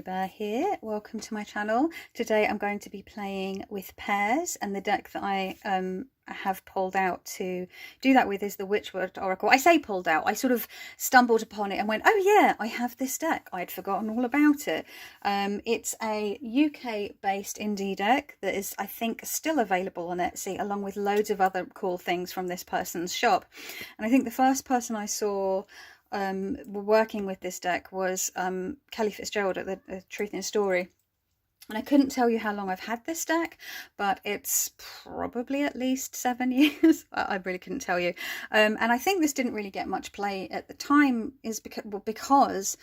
Bear here. Welcome to my channel. Today I'm going to be playing with pairs, and the deck that I have pulled out to do that with is the Wychwood Oracle. I say pulled out, I sort of stumbled upon it and went, oh yeah, I have this deck. I'd forgotten all about it. It's a UK based indie deck that is, I think, still available on Etsy, along with loads of other cool things from this person's shop. And I think the first person I saw working with this deck was Kelly Fitzgerald at the Truth in Story. And I couldn't tell you how long I've had this deck, but it's probably at least 7 years. I really couldn't tell you. And I think this didn't really get much play at the time is because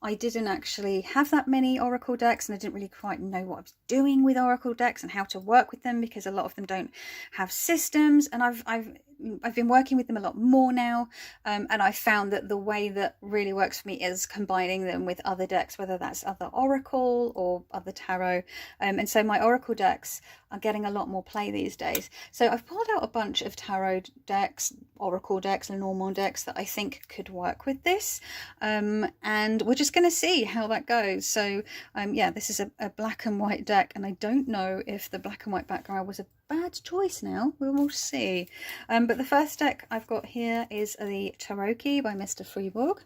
I didn't actually have that many Oracle decks, and I didn't really quite know what I was doing with Oracle decks and how to work with them, because a lot of them don't have systems, and I've been working with them a lot more now, and I found that the way that really works for me is combining them with other decks, whether that's other Oracle or other tarot, and so my Oracle decks are getting a lot more play these days. So I've pulled out a bunch of tarot decks, Oracle decks, Lenormand decks that I think could work with this, and we're just going to see how that goes. So yeah, this is a black and white deck, and I don't know if the black and white background was a bad choice. Now we will see. But the first deck I've got here is the Tarot by Mr. Freeborg.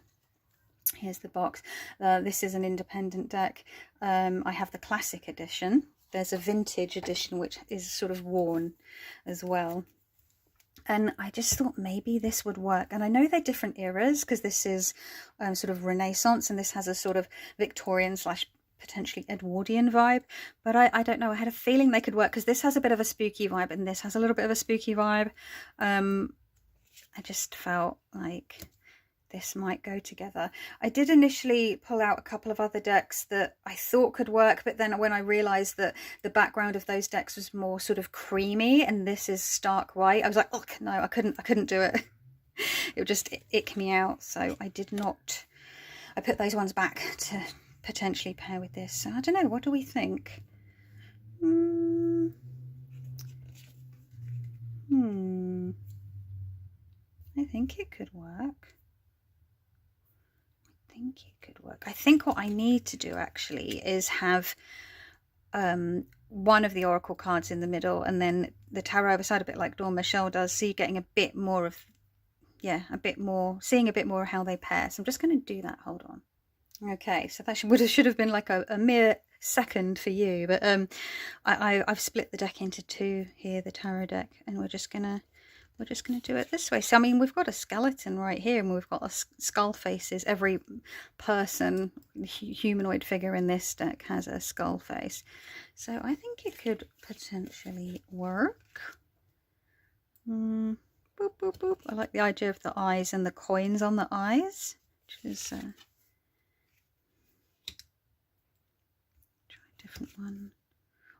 Here's the box. This is an independent deck. I have the classic edition. There's a vintage edition which is sort of worn as well. And I just thought maybe this would work. And I know they're different eras, because this is sort of Renaissance and this has a sort of Victorian / potentially Edwardian vibe. But I don't know. I had a feeling they could work, because this has a bit of a spooky vibe and this has a little bit of a spooky vibe. I just felt like this might go together. I did initially pull out a couple of other decks that I thought could work, but then when I realized that the background of those decks was more sort of creamy and this is stark white, I was like, oh no, I couldn't do it. It would just ick me out. So I did not. I put those ones back to potentially pair with this. So I don't know, what do we think? I think it could work. I think what I need to do actually is have one of the Oracle cards in the middle and then the tarot beside, a bit like Dawn Michelle does, so you're getting a bit more of, yeah, seeing a bit more of how they pair. So I'm just going to do that. Hold on. Okay, so that should have been like a mere second for you, but I've split the deck into two here, the tarot deck, and we're just gonna do it this way. So I mean, we've got a skeleton right here, and we've got skull faces. Every person, humanoid figure in this deck has a skull face, so I think it could potentially work. Boop, boop, boop. I like the idea of the eyes and the coins on the eyes, which is try a different one.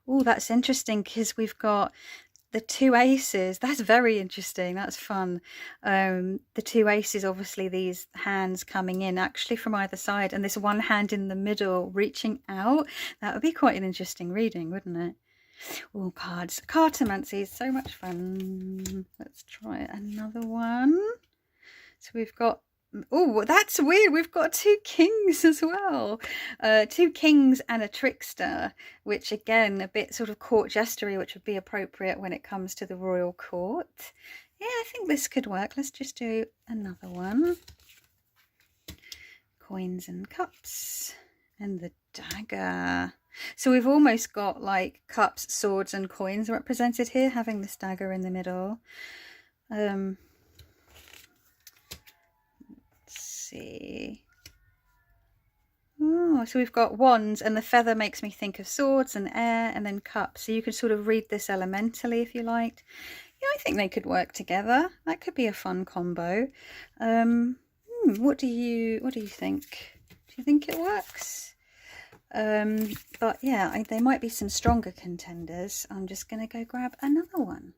Oh, that's interesting, because we've got the two aces. That's very interesting. That's fun. The two aces, obviously these hands coming in actually from either side, and this one hand in the middle reaching out. That would be quite an interesting reading, wouldn't it? Oh, cards. Cartomancy is so much fun. Let's try another one. So we've got, oh, that's weird. We've got two kings as well. Two kings and a trickster, which again, a bit sort of court jestery, which would be appropriate when it comes to the royal court. Yeah, I think this could work. Let's just do another one. Coins and cups and the dagger. So we've almost got like cups, swords and coins represented here, having this dagger in the middle. See. Oh, so we've got wands, and the feather makes me think of swords and air, and then cups. So you could sort of read this elementally if you liked. Yeah, I think they could work together. That could be a fun combo. What do you think? Do you think it works? But yeah, there might be some stronger contenders. I'm just going to go grab another one.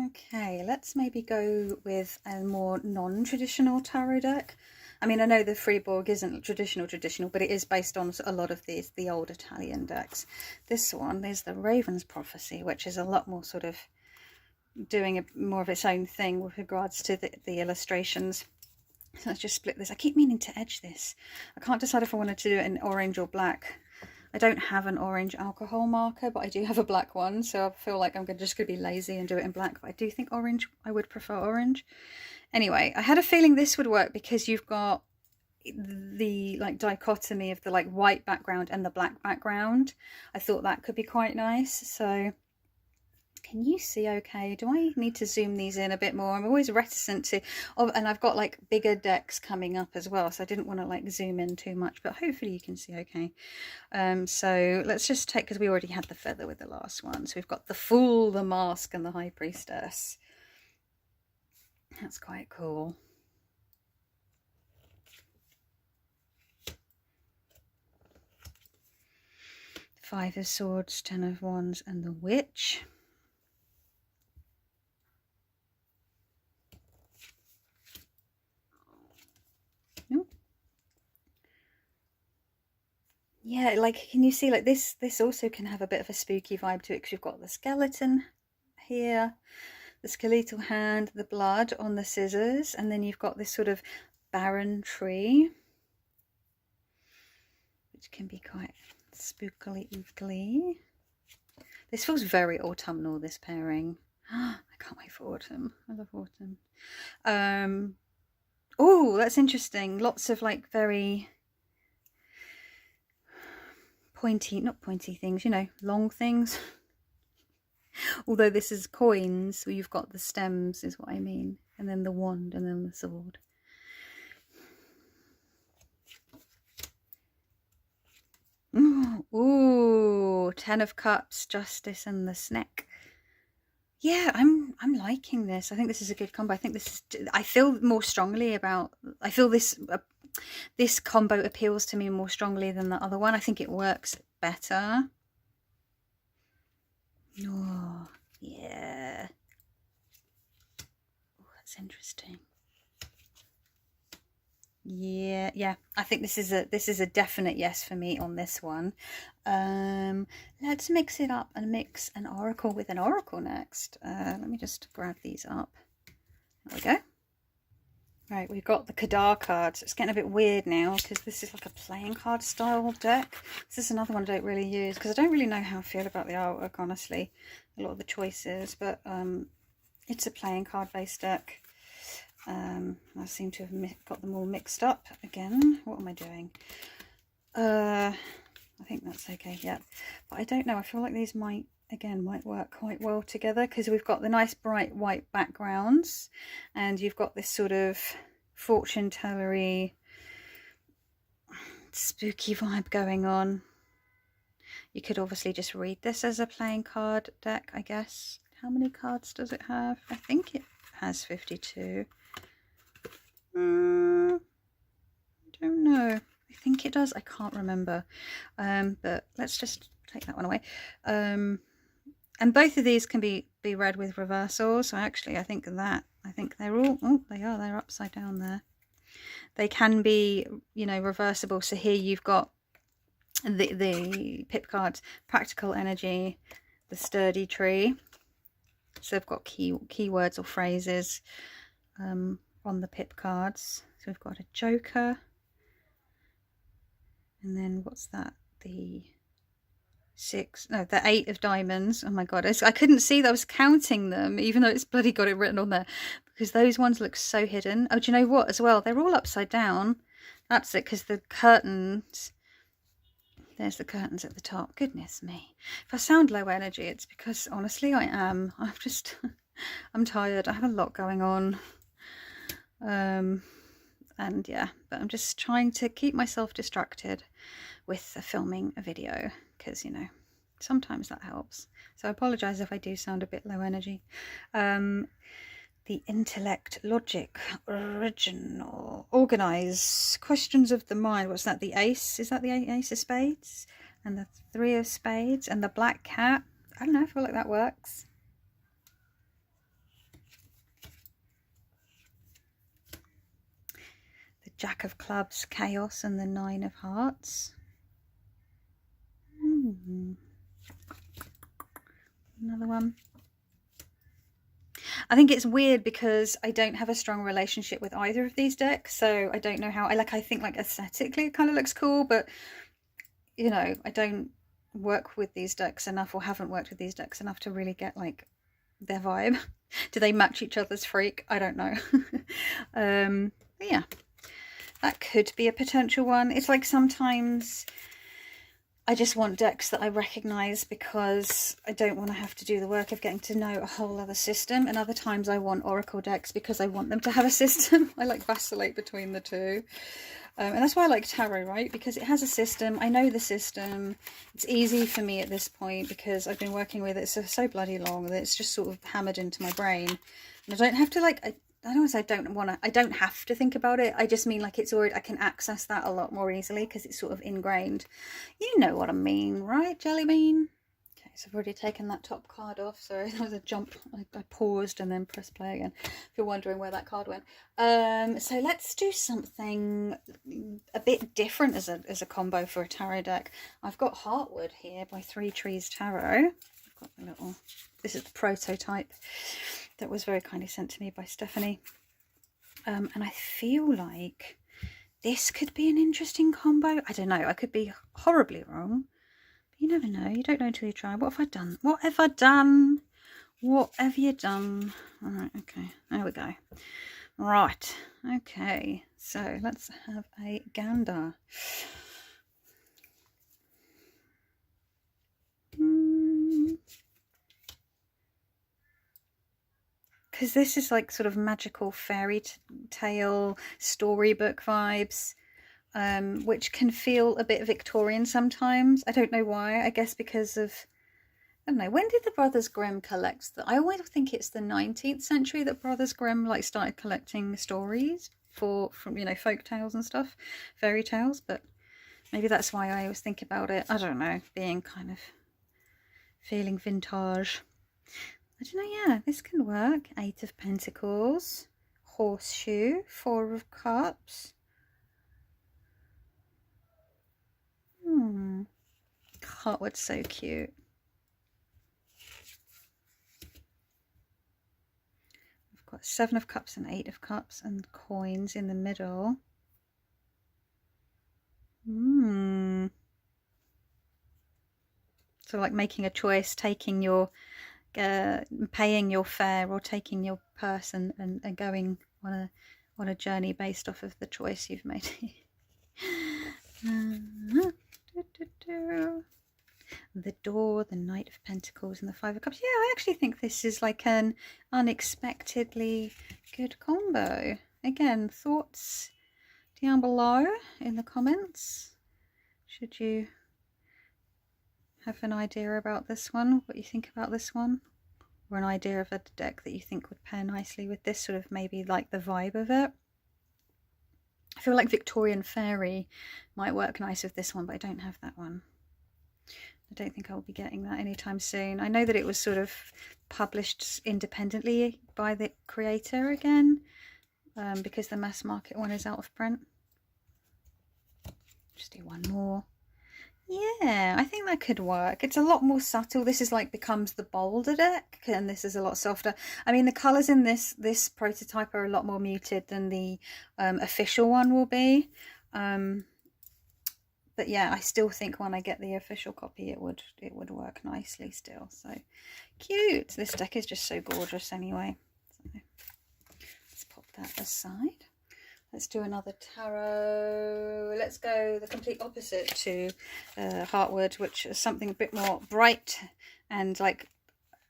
Okay, let's maybe go with a more non-traditional tarot deck. I mean, I know the Freeborg isn't traditional, but it is based on a lot of the old Italian decks. This one, there's the Raven's Prophecy, which is a lot more sort of doing more of its own thing with regards to the illustrations. So let's just split this. I keep meaning to edge this. I can't decide if I wanted to do it in orange or black, I don't have an orange alcohol marker, but I do have a black one, so I feel like I'm just going to be lazy and do it in black. But I do think orange, I would prefer orange. Anyway, I had a feeling this would work because you've got the like dichotomy of the like white background and the black background. I thought that could be quite nice. So can you see okay? Do I need to zoom these in a bit more? I'm always reticent to, and I've got like bigger decks coming up as well, so I didn't want to like zoom in too much, but hopefully you can see okay. So let's just take, because we already had the feather with the last one, so we've got the Fool, the Mask, and the High Priestess. That's quite cool. Five of Swords, Ten of Wands, and the Witch. Yeah, like, can you see, like, this also can have a bit of a spooky vibe to it, because you've got the skeleton here, the skeletal hand, the blood on the scissors, and then you've got this sort of barren tree, which can be quite spookily oogly. This feels very autumnal, this pairing. I can't wait for autumn. I love autumn. Oh, that's interesting. Lots of like very pointy, not pointy things, you know, long things. Although this is coins, so you've got the stems is what I mean, and then the wand, and then the sword. Ooh, Ten of Cups, Justice, and the Snake. Yeah, I'm liking this. I think this is a good combo. I think this is, I feel more strongly about, I feel this this combo appeals to me more strongly than the other one. I think it works better. Oh, yeah. Oh, that's interesting. Yeah. I think this is a definite yes for me on this one. Let's mix it up and mix an oracle with an oracle next. Let me just grab these up. There we go. Right, we've got the Kadar cards. It's getting a bit weird now because this is like a playing card style deck. This is another one I don't really use because I don't really know how I feel about the artwork, honestly. A lot of the choices, but it's a playing card based deck. I seem to have got them all mixed up again. What am I doing? I think that's okay, yeah. But I don't know, I feel like these might work quite well together because we've got the nice bright white backgrounds and you've got this sort of fortune tellery spooky vibe going on. You could obviously just read this as a playing card deck, I guess. How many cards does it have? I think it has 52. I don't know. I think it does. I can't remember. But let's just take that one away. And both of these can be read with reversals. So actually, I think they're all. Oh, they're upside down there. They can be, you know, reversible. So here you've got the pip cards, practical energy, the sturdy tree. So they've got keywords or phrases on the pip cards. So we've got a joker, and then what's that? The eight of diamonds. Oh my god, I couldn't see that. I was counting them, even though it's bloody got it written on there, because those ones look so hidden. Oh, do you know what? As well, they're all upside down. That's it, because the curtains. There's the curtains at the top. Goodness me. If I sound low energy, it's because honestly I am. I'm tired. I have a lot going on. And yeah, but I'm just trying to keep myself distracted with filming a video because, you know, sometimes that helps. So I apologize if I do sound a bit low energy. The intellect, logic, original, organize, questions of the mind. What's that? The ace? Is that the ace of spades? And the three of spades and the black cat. I don't know. I feel like that works. The jack of clubs, chaos, and the nine of hearts. Another one. I think it's weird because I don't have a strong relationship with either of these decks, so I don't know how. I think like aesthetically it kind of looks cool, but you know, I don't work with these decks enough, or haven't worked with these decks enough to really get like their vibe. Do they match each other's freak? I don't know. But yeah, that could be a potential one. It's like sometimes I just want decks that I recognise because I don't want to have to do the work of getting to know a whole other system. And other times I want Oracle decks because I want them to have a system. I like vacillate between the two. And that's why I like tarot, right? Because it has a system. I know the system. It's easy for me at this point because I've been working with it so bloody long that it's just sort of hammered into my brain. And I don't have to like... I don't want to say I don't have to think about it. I just mean like it's already, I can access that a lot more easily because it's sort of ingrained. You know what I mean, right, Jelly Bean? Okay, so I've already taken that top card off. Sorry, that was a jump. I paused and then pressed play again. If you're wondering where that card went. So let's do something a bit different as a combo for a tarot deck. I've got Heartwood here by Three Trees Tarot. I've got the little... This is the prototype that was very kindly sent to me by Stephanie. And I feel like this could be an interesting combo. I don't know. I could be horribly wrong. But you never know. You don't know until you try. What have I done? What have I done? What have you done? All right. Okay. There we go. Right. Okay. So let's have a gander. Because this is like sort of magical fairy tale storybook vibes, which can feel a bit Victorian sometimes. I don't know why. I guess because of, I don't know, when did the Brothers Grimm collect that? I always think it's the 19th century that Brothers Grimm like started collecting stories from you know, folk tales and stuff, fairy tales. But maybe that's why I always think about it. I don't know, being kind of feeling vintage. I don't know, yeah, this can work. Eight of Pentacles, Horseshoe, Four of Cups. Heartwood's so cute. I've got Seven of Cups and Eight of Cups and coins in the middle. So like making a choice, taking your... paying your fare or taking your purse and going on a journey based off of the choice you've made. The Door, the Knight of Pentacles and the Five of Cups. Yeah, I actually think this is like an unexpectedly good combo. Again, thoughts down below in the comments. Should you have an idea about this one, what you think about this one, or an idea of a deck that you think would pair nicely with this, sort of maybe like the vibe of it. I feel like Victorian Fairy might work nice with this one, but I don't have that one. I don't think I'll be getting that anytime soon. I know that it was sort of published independently by the creator again, because the mass market one is out of print. Just do one more. Yeah, I think that could work. It's a lot more subtle. This is like becomes the bolder deck, and this is a lot softer. I mean, the colours in this prototype are a lot more muted than the official one will be. But yeah, I still think when I get the official copy, it would work nicely still. So cute. This deck is just so gorgeous anyway. So let's pop that aside. Let's do another tarot. Let's go the complete opposite to Heartwood, which is something a bit more bright and like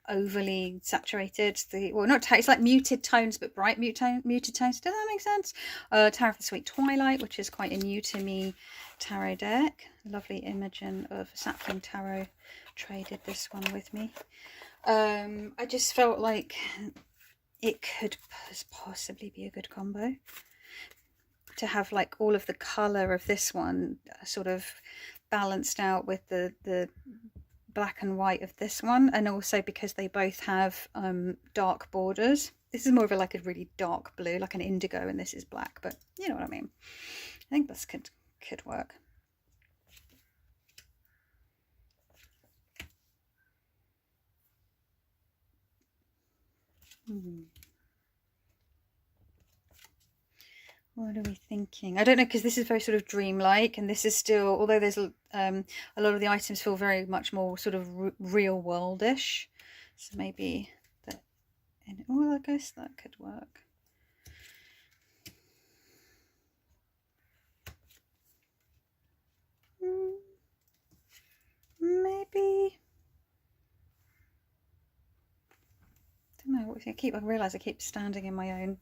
overly saturated. Well, not it's like muted tones, but bright muted tones. Does that make sense? Tarot of the Sweet Twilight, which is quite a new to me tarot deck. Lovely Imogen of Sapling Tarot traded this one with me. I just felt like it could possibly be a good combo to have like all of the colour of this one sort of balanced out with the black and white of this one, and also because they both have dark borders. This is more of a like a really dark blue, like an indigo, and this is black, but you know what I mean. I think this could work. What are we thinking? I don't know, because this is very sort of dreamlike, and this is still, although there's a lot of the items feel very much more sort of real worldish. So maybe that. Oh, I guess that could work. Maybe. I don't know. I realise I keep standing in my own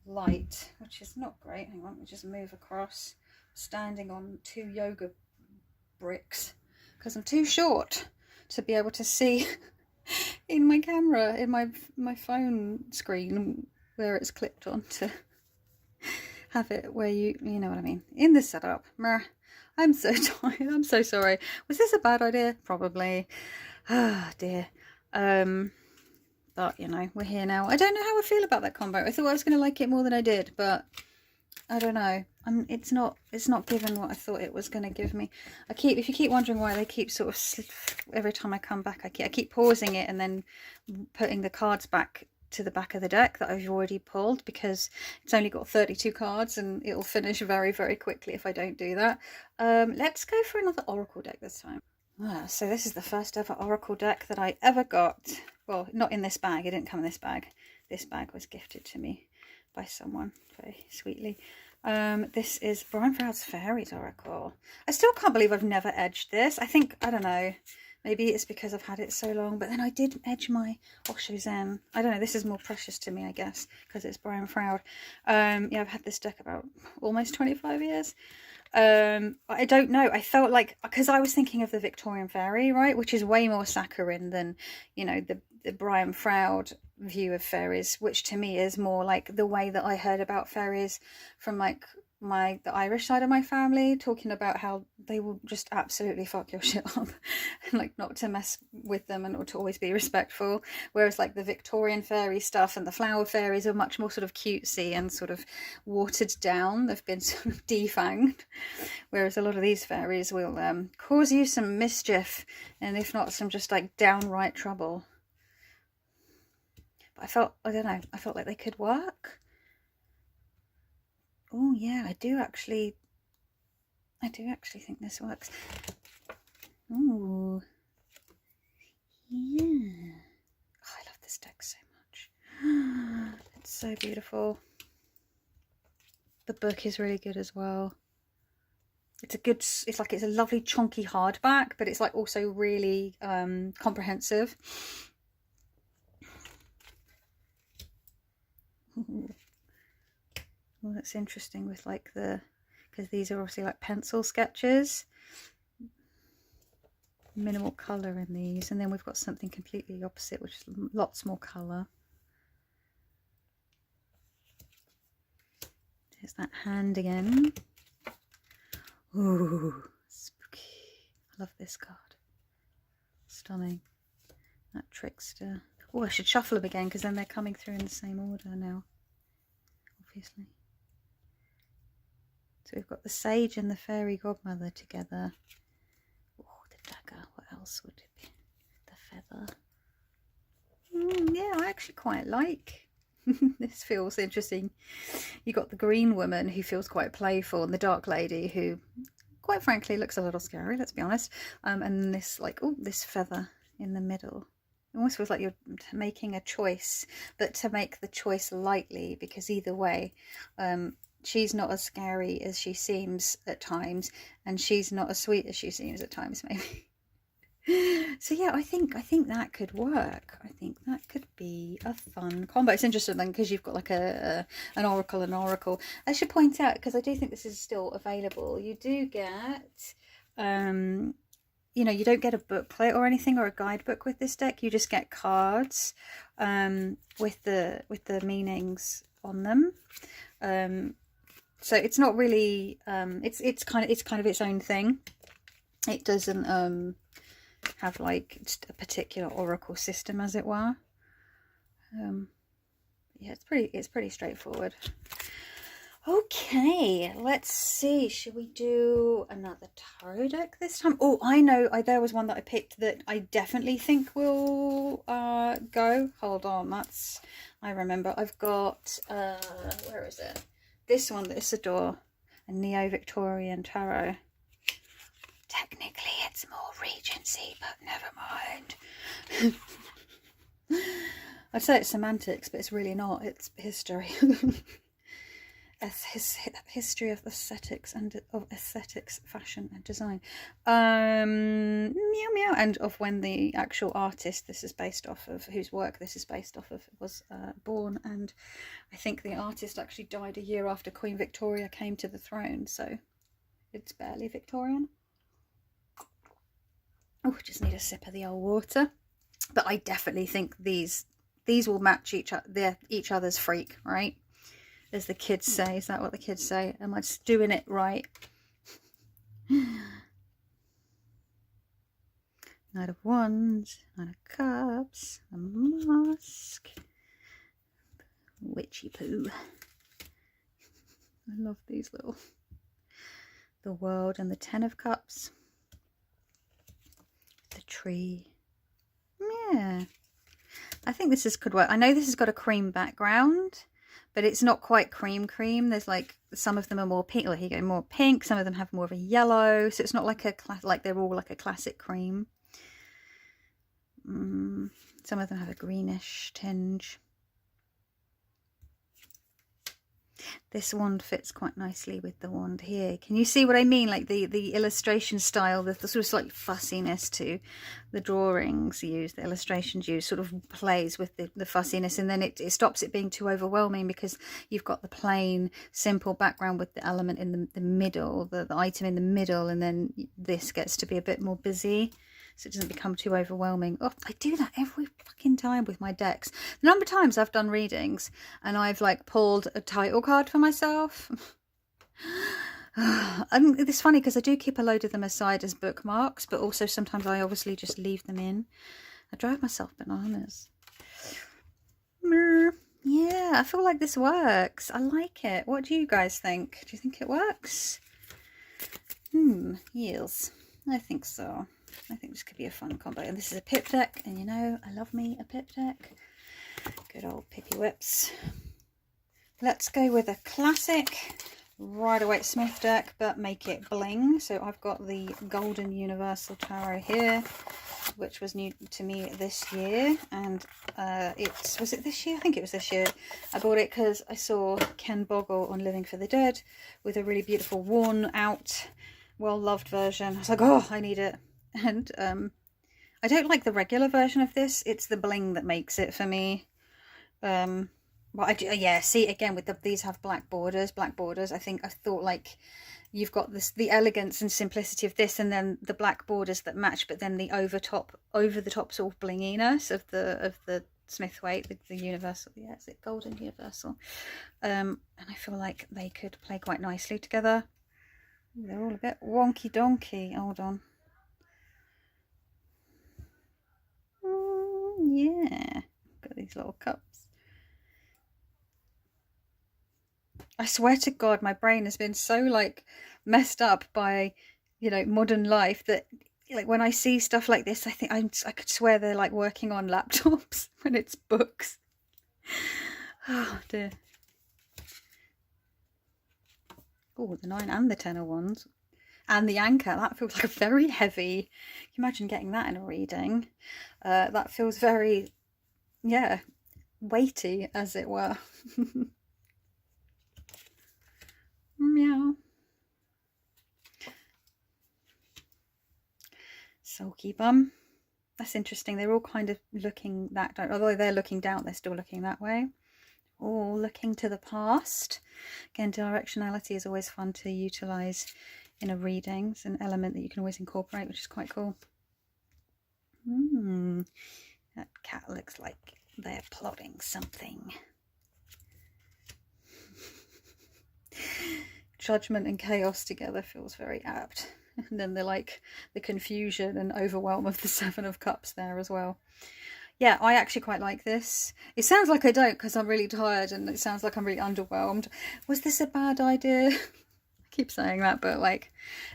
light, which is not great. Hang on, let me just move across. Standing on 2 yoga bricks because I'm too short to be able to see in my camera, in my phone screen where it's clipped on, to have it where you know what I mean. In the setup. I'm so tired. I'm so sorry. Was this a bad idea? Probably. Ah, dear. But you know, we're here now. I don't know how I feel about that combo. I thought I was going to like it more than I did, but I don't know. It's not given what I thought it was going to give me. If you keep wondering why they keep sort of every time I come back, I keep pausing it and then putting the cards back to the back of the deck that I've already pulled, because it's only got 32 cards and it'll finish very, very quickly if I don't do that. Let's go for another Oracle deck this time. So this is the first ever Oracle deck that I ever got. Well, not in this bag. It didn't come in this bag. This bag was gifted to me by someone very sweetly. This is Brian Froud's Fairies Oracle. I still can't believe I've never edged this. I don't know, maybe it's because I've had it so long, but then I did edge my Osho Zen. I don't know, this is more precious to me, I guess, because it's Brian Froud. Yeah, I've had this deck about almost 25 years. I don't know, I felt like, because I was thinking of the Victorian Fairy, right, which is way more saccharine than, you know, the Brian Froud view of fairies, which to me is more like the way that I heard about fairies from like the Irish side of my family, talking about how they will just absolutely fuck your shit up and like not to mess with them and to always be respectful, whereas like the Victorian fairy stuff and the flower fairies are much more sort of cutesy and sort of watered down. They've been sort of defanged, whereas a lot of these fairies will cause you some mischief, and if not some just like downright trouble. But I don't know, I felt like they could work. Oh yeah, I do actually think this works. Ooh, yeah. Oh, I love this deck so much. It's so beautiful. The book is really good as well. It's a lovely chunky hardback, but it's like also really comprehensive. Ooh. Well, that's interesting with like because these are obviously like pencil sketches. Minimal colour in these, and then we've got something completely opposite, which is lots more colour. There's that hand again. Ooh, spooky. I love this card. Stunning. That trickster. Oh, I should shuffle them again, because then they're coming through in the same order now, obviously. So we've got the sage and the fairy godmother together. Oh, the dagger. What else would it be? The feather. Yeah, I actually quite like. This feels interesting. You got the green woman who feels quite playful, and the dark lady who, quite frankly, looks a little scary. Let's be honest. And this this feather in the middle. It almost feels like you're making a choice, but to make the choice lightly, because either way, she's not as scary as she seems at times, and she's not as sweet as she seems at times, maybe. So yeah, I think that could work. I think that could be a fun combo. It's interesting then, because you've got like an oracle. I should point out, because I do think this is still available, you do get you know, you don't get a booklet or anything or a guidebook with this deck. You just get cards with the meanings on them. So it's not really it's kind of its own thing. It doesn't have like just a particular oracle system, as it were. Yeah, it's pretty straightforward. Okay, let's see. Should we do another tarot deck this time? Oh, I know. There was one that I picked that I definitely think will go. Hold on, I remember. I've got where is it? this one, the Isidore, a Neo-Victorian tarot. Technically it's more Regency, but never mind. I'd say it's semantics, but it's really not. It's history. History of aesthetics and of aesthetics, fashion and design. Meow meow. And of when the actual artist this is based off of, whose work this is based off of, was born. And I think the artist actually died a year after Queen Victoria came to the throne, so it's barely Victorian. Oh, just need a sip of the old water. But I definitely think these will match each other's freak, right? As the kids say. Is that what the kids say? Am I just doing it right? Knight of Wands, Knight of Cups, a mask, witchy poo. I love these little, the World and the Ten of Cups, the tree. Yeah, I think this could work. I know this has got a cream background, but it's not quite cream. There's like, some of them are more pink. Oh, here you go, more pink. Some of them have more of a yellow, so it's not like like they're all like a classic cream. Some of them have a greenish tinge. This wand fits quite nicely with the wand here. Can you see what I mean? Like the illustration style, the sort of slight fussiness to the drawings used, the illustrations used, sort of plays with the fussiness, and then it stops it being too overwhelming, because you've got the plain, simple background with the element in the middle, the item in the middle, and then this gets to be a bit more busy. So it doesn't become too overwhelming. Oh, I do that every fucking time with my decks. The number of times I've done readings and I've like pulled a title card for myself. It's funny because I do keep a load of them aside as bookmarks, but also sometimes I obviously just leave them in. I drive myself bananas. Yeah, I feel like this works. I like it. What do you guys think? Do you think it works? Yes, I think so. I think this could be a fun combo. And this is a pip deck, and you know, I love me a pip deck. Good old Pippy Whips. Let's go with a classic Rider-Waite Smith deck, but make it bling. So I've got the Golden Universal Tarot here, which was new to me this year. And was it this year? I think it was this year. I bought it because I saw Ken Boggle on Living for the Dead with a really beautiful worn out, well-loved version. I was like, oh, I need it. And I don't like the regular version of this. It's the bling that makes it for me. But I do, yeah, see, again with these have black borders. I thought like you've got the elegance and simplicity of this, and then the black borders that match, but then the over the top sort of blinginess of the Smith-Waite, the Universal. Yeah, is it Golden Universal? And I feel like they could play quite nicely together. They're all a bit wonky donkey. Hold on. Yeah, got these little cups. I swear to God, my brain has been so like messed up by, you know, modern life that like when I see stuff like this, I think I could swear they're like working on laptops when it's books. Oh dear. Oh, the 9 and the 10 of Wands. And the anchor, that feels like a very heavy. Can you imagine getting that in a reading? That feels very, yeah, weighty, as it were. Meow. Sulky bum. That's interesting. They're all kind of looking that, although they're looking down, they're still looking that way. All looking to the past. Again, directionality is always fun to utilise in a reading. It's an element that you can always incorporate, which is quite cool. That cat looks like they're plotting something. Judgment and chaos together feels very apt. And then the confusion and overwhelm of the 7 of Cups there as well. Yeah, I actually quite like this. It sounds like I don't because I'm really tired, and it sounds like I'm really underwhelmed. Was this a bad idea? Keep saying that, but like,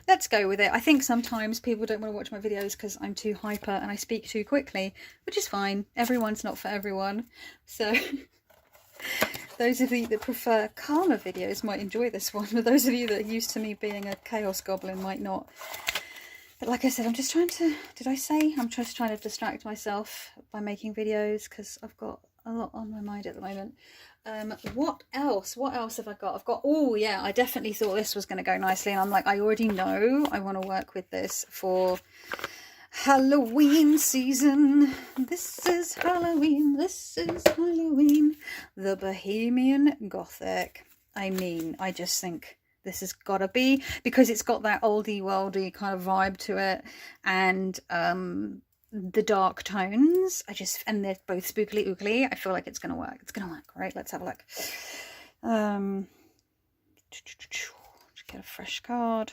let's go with it. I think sometimes people don't want to watch my videos because I'm too hyper and I speak too quickly, which is fine. Everyone's not for everyone. So Those of you that prefer calmer videos might enjoy this one, but those of you that are used to me being a chaos goblin might not. But like I said, I'm just trying to, did I say? I'm just trying to distract myself by making videos because I've got a lot on my mind at the moment. What else? What else have I got? I've got, oh yeah, I definitely thought this was going to go nicely. And I'm like, I already know I want to work with this for Halloween season. This is Halloween. This is Halloween. The Bohemian Gothic. I mean, I just think this has got to be, because it's got that oldie worldy kind of vibe to it, and the dark tones. And they're both spookily ookly. I feel like it's gonna work. It's gonna work. Right, let's have a look. Just get a fresh card.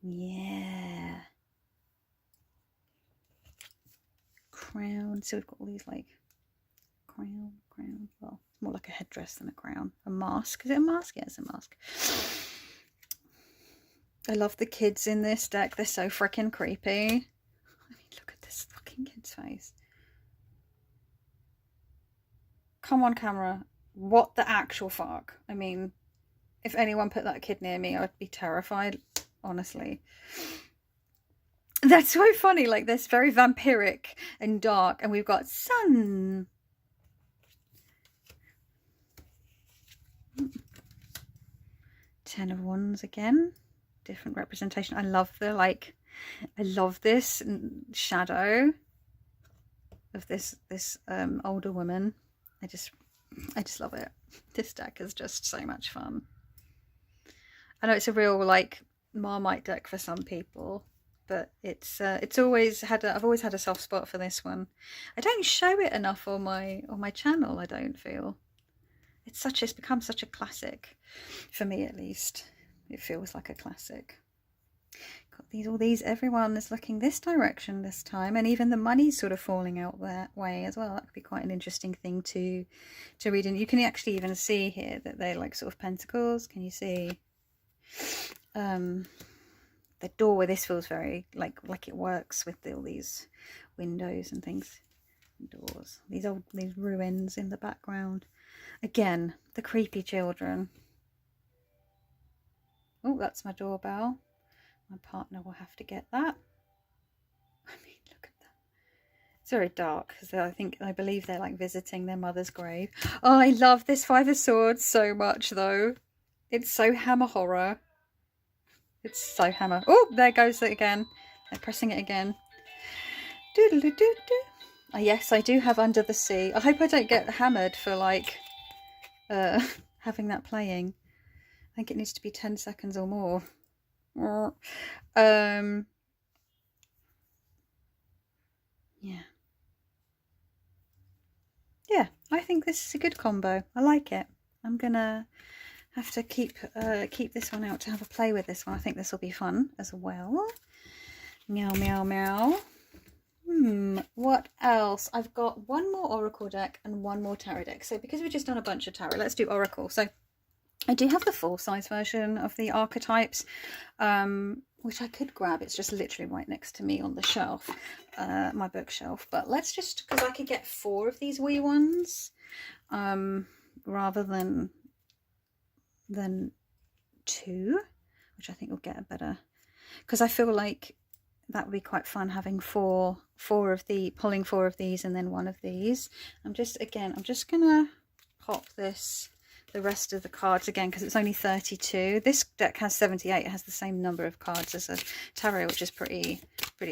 Yeah. Crown. So we've got all these like crown. Well, more like a headdress than a crown. A mask. Is it a mask? Yeah, it's a mask. I love the kids in this deck. They're so freaking creepy. I mean, look at this fucking kid's face. Come on, camera. What the actual fuck? I mean, if anyone put that kid near me, I would be terrified, honestly. That's so funny. Like, this very vampiric and dark. And we've got sun. 10 of Wands again. Different representation. I love the, like, I love this shadow of this older woman. I just love it. This deck is just so much fun. I know it's a real, like, Marmite deck for some people, but it's always had I've always had a soft spot for this one. I don't show it enough on my channel, I don't feel. It's become such a classic for me, at least. It feels like a classic. Got all these, everyone is looking this direction this time, and even the money's sort of falling out that way as well. That could be quite an interesting thing to read. And you can actually even see here that they're like sort of pentacles. Can you see? The doorway, this feels very like it works with all these windows and things. Doors. These ruins in the background. Again, the creepy children. Oh, that's my doorbell. My partner will have to get that. I mean, look at that. It's very dark because I believe they're like visiting their mother's grave. Oh, I love this Five of Swords so much though. It's so Hammer horror. It's so Hammer. Oh, there goes it again. They're pressing it again. Doodle-doo-doo-doo. Oh, yes, I do have Under the Sea. I hope I don't get hammered for like having that playing. I think it needs to be 10 seconds or more. Yeah, I think this is a good combo. I like it. I'm gonna have to keep this one out to have a play with this one. I think this will be fun as well. Meow, meow, meow. What else? I've got one more Oracle deck and one more Tarot deck. So because we've just done a bunch of Tarot, let's do Oracle. So I do have the full-size version of the archetypes, which I could grab. It's just literally right next to me on the shelf, my bookshelf. But let's just, because I could get 4 of these wee ones, rather than 2, which I think will get a better, because I feel like that would be quite fun having pulling 4 of these and then 1 of these. I'm just gonna pop the rest of the cards again because it's only 32. This deck has 78. It has the same number of cards as a tarot, which is pretty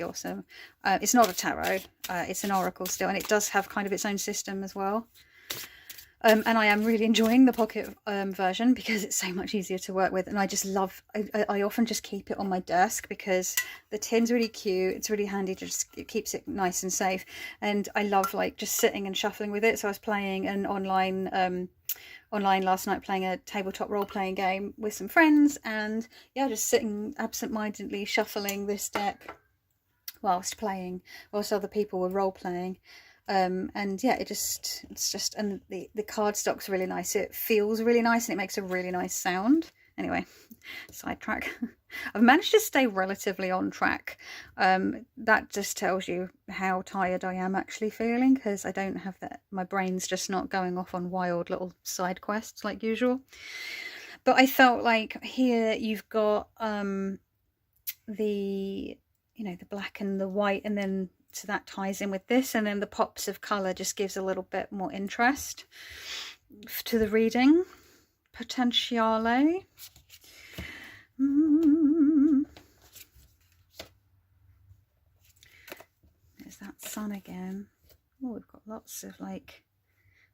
awesome. It's not a tarot, it's an oracle still, and it does have kind of its own system as well. And I am really enjoying the pocket version because it's so much easier to work with, and I just love, I often just keep it on my desk because the tin's really cute. It's really handy, it keeps it nice and safe, and I love like just sitting and shuffling with it. So I was playing an online last night, playing a tabletop role-playing game with some friends, and yeah, just sitting absent-mindedly shuffling this deck whilst other people were role-playing. And yeah, it's just, and the cardstock's really nice. It feels really nice and it makes a really nice sound. Anyway, sidetrack. I've managed to stay relatively on track. That just tells you how tired I am actually feeling, because I don't have that, my brain's just not going off on wild little side quests like usual. But I felt like here you've got the, you know, the black and the white, and then so that ties in with this, and then the pops of colour just gives a little bit more interest to the reading. Potentiale. There's that sun again. Oh, we've got lots of like,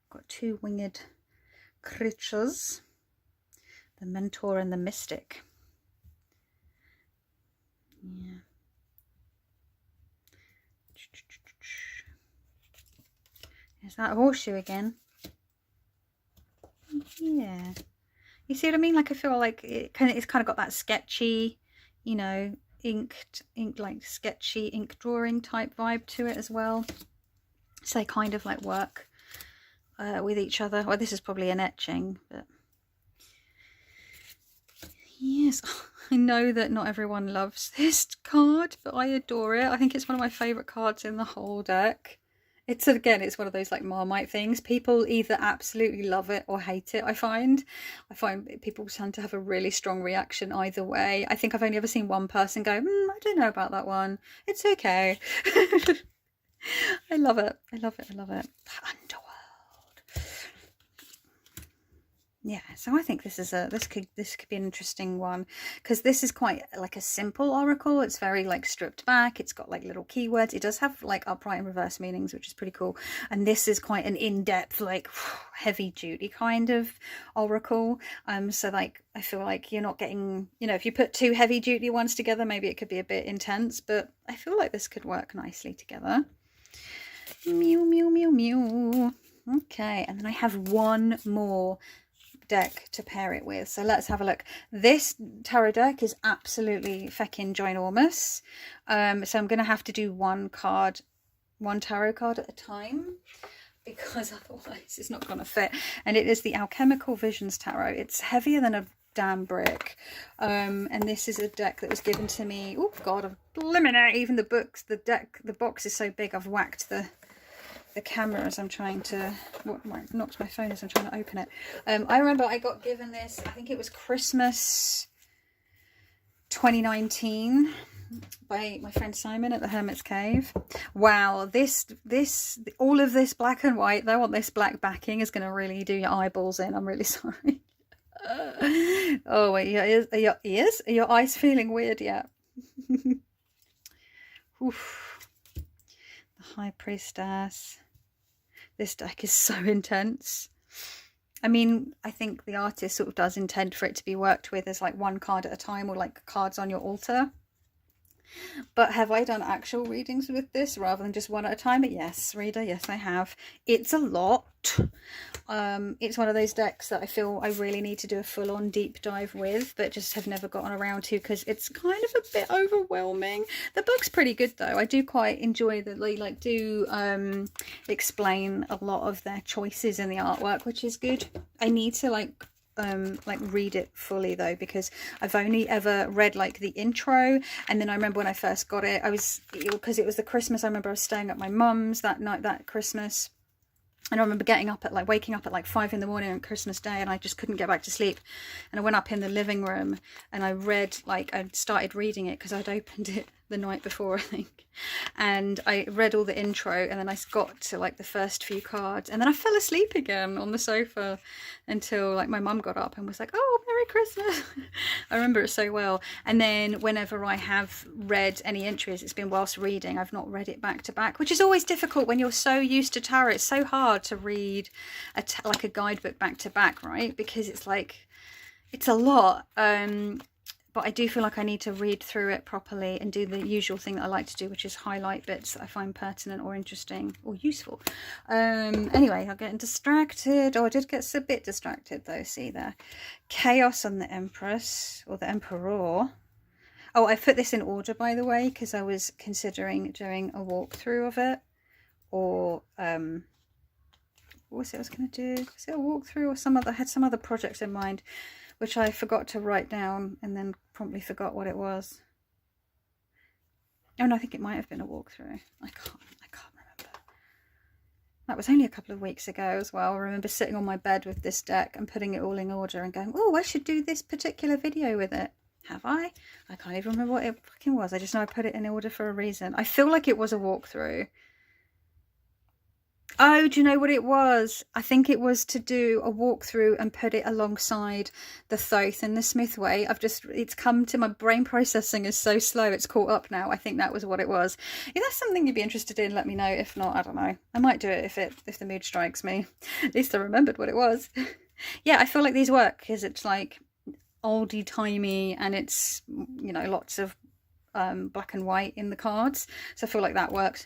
got two winged creatures, the mentor and the mystic. Yeah. There's that horseshoe again. Yeah. You see what I mean? Like, I feel like it's kind of got that sketchy, you know, ink like sketchy ink drawing type vibe to it as well. So they kind of like work with each other. Well, this is probably an etching, but yes, I know that not everyone loves this card, but I adore it. I think it's one of my favourite cards in the whole deck. It's, again, it's one of those like Marmite things. People either absolutely love it or hate it, I find people tend to have a really strong reaction either way. I think I've only ever seen one person go, I don't know about that one. It's okay. I love it. I love it. I love it. The underworld. Yeah, so I think this is this could be an interesting one, because this is quite like a simple oracle. It's very like stripped back. It's got like little keywords. It does have like upright and reverse meanings, which is pretty cool. And this is quite an in-depth, like heavy duty kind of oracle. So like I feel like you're not getting, you know, if you put two heavy duty ones together, maybe it could be a bit intense, but I feel like this could work nicely together. Mew, mew, mew, mew. Okay, and then I have one more deck to pair it with, so let's have a look. This tarot deck is absolutely feckin' ginormous, so I'm gonna have to do one tarot card at a time, because otherwise it's not gonna fit. And it is the Alchemical Visions Tarot. It's heavier than a damn brick, and this is a deck that was given to me, oh god, blimmin' even the books, the box is so big I've whacked the camera as I'm trying to, knocked my phone as I'm trying to open it. I remember I got given this, I think it was Christmas 2019 by my friend Simon at the Hermit's Cave. Wow, all of this black and white, though, on this black backing is going to really do your eyeballs in. I'm really sorry. Oh wait, are your eyes feeling weird yet? Oof. The High Priestess. This deck is so intense. I mean, I think the artist sort of does intend for it to be worked with as like one card at a time, or like cards on your altar. But have I done actual readings with this rather than just one at a time? Yes, reader, yes I have. It's a lot. It's one of those decks that I feel I really need to do a full-on deep dive with, but just have never gotten around to, because it's kind of a bit overwhelming. The book's pretty good though. I do quite enjoy that they like do explain a lot of their choices in the artwork, which is good. I need to like read it fully though, because I've only ever read like the intro, and then I remember when I first got it, because it was the Christmas, I remember I was staying at my mum's that night, that Christmas, and I remember waking up at like 5 in the morning on Christmas Day, and I just couldn't get back to sleep. And I went up in the living room and I started reading it, because I'd opened it the night before, I think. And I read all the intro, and then I got to like the first few cards, and then I fell asleep again on the sofa until like my mum got up and was like, oh, Merry Christmas. I remember it so well. And then whenever I have read any entries, it's been whilst reading. I've not read it back to back, which is always difficult when you're so used to tarot. It's so hard to read like a guidebook back to back, right? Because it's like, it's a lot. But I do feel like I need to read through it properly and do the usual thing that I like to do, which is highlight bits that I find pertinent or interesting or useful. Anyway, I'm getting distracted. Oh, I did get a bit distracted though. See there. Chaos on the Empress, or the Emperor. Oh, I put this in order, by the way, because I was considering doing a walkthrough of it. Or, what was it I was going to do? Was it a walkthrough or I had some other projects in mind, which I forgot to write down and then promptly forgot what it was. Oh, no, I think it might have been a walkthrough. I can't remember. That was only a couple of weeks ago as well. I remember sitting on my bed with this deck and putting it all in order and going, oh, I should do this particular video with it. Have I? I can't even remember what it fucking was. I just know I put it in order for a reason. I feel like it was a walkthrough. Oh, do you know what it was? I think it was to do a walkthrough and put it alongside the Thoth and the Smithway. It's come to my brain processing is so slow, it's caught up now. I think that was what it was. If that's something you'd be interested in, let me know. If not, I don't know. I might do it if the mood strikes me. At least I remembered what it was. Yeah, I feel like these work because it's like oldie timey and it's, you know, lots of black and white in the cards. So I feel like that works.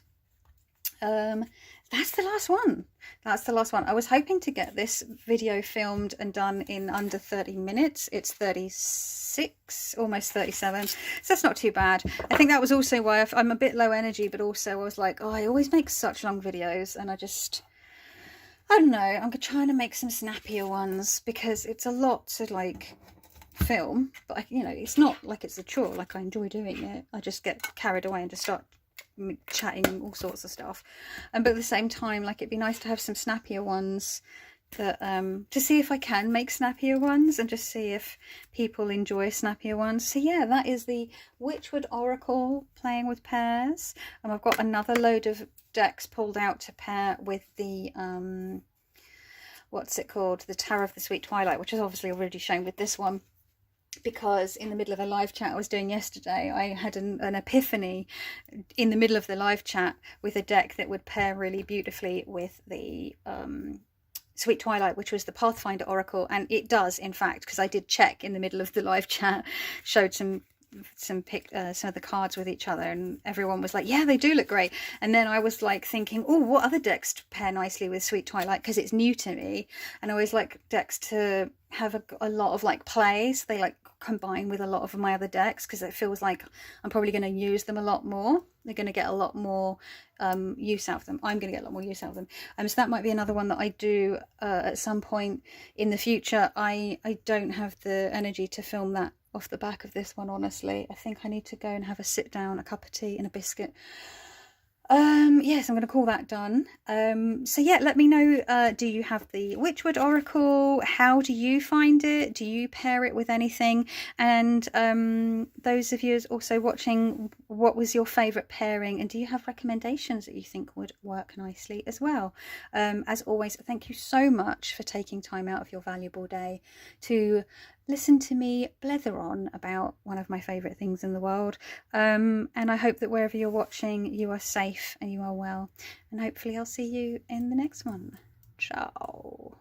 That's the last one. That's the last one. I was hoping to get this video filmed and done in under 30 minutes. It's 36, almost 37. So that's not too bad. I think that was also why I'm a bit low energy, but also I was like, oh, I always make such long videos and I don't know. I'm trying to make some snappier ones because it's a lot to like film, but you know, it's not like it's a chore. Like I enjoy doing it. I just get carried away and just start chatting all sorts of stuff, but at the same time, like it'd be nice to have some snappier ones that to see if I can make snappier ones and just see if people enjoy snappier ones. So yeah, that is the Wychwood Oracle playing with pairs, and I've got another load of decks pulled out to pair with the what's it called, the Tower of the Sweet Twilight, which is obviously already shown with this one, because in the middle of a live chat I was doing yesterday, I had an epiphany in the middle of the live chat with a deck that would pair really beautifully with the Sweet Twilight, which was the Pathfinder Oracle. And it does, in fact, because I did check in the middle of the live chat, showed some of the cards with each other, and everyone was like, yeah, they do look great. And then I was like thinking, oh, what other decks pair nicely with Sweet Twilight, because it's new to me, and I always like decks to have a lot of like plays. They like combine with a lot of my other decks because it feels like I'm probably going to use them a lot more. They're going to get a lot more use out of them. I'm going to get a lot more use out of them. So that might be another one that I do at some point in the future. I don't have the energy to film that off the back of this one, honestly. I think I need to go and have a sit down, a cup of tea and a biscuit. Yes, I'm going to call that done. So yeah, let me know, do you have the Wychwood Oracle? How do you find it? Do you pair it with anything? And those of you also watching, what was your favourite pairing? And do you have recommendations that you think would work nicely as well? As always, thank you so much for taking time out of your valuable day to listen to me blether on about one of my favourite things in the world. And I hope that wherever you're watching, you are safe and you are well. And hopefully I'll see you in the next one. Ciao.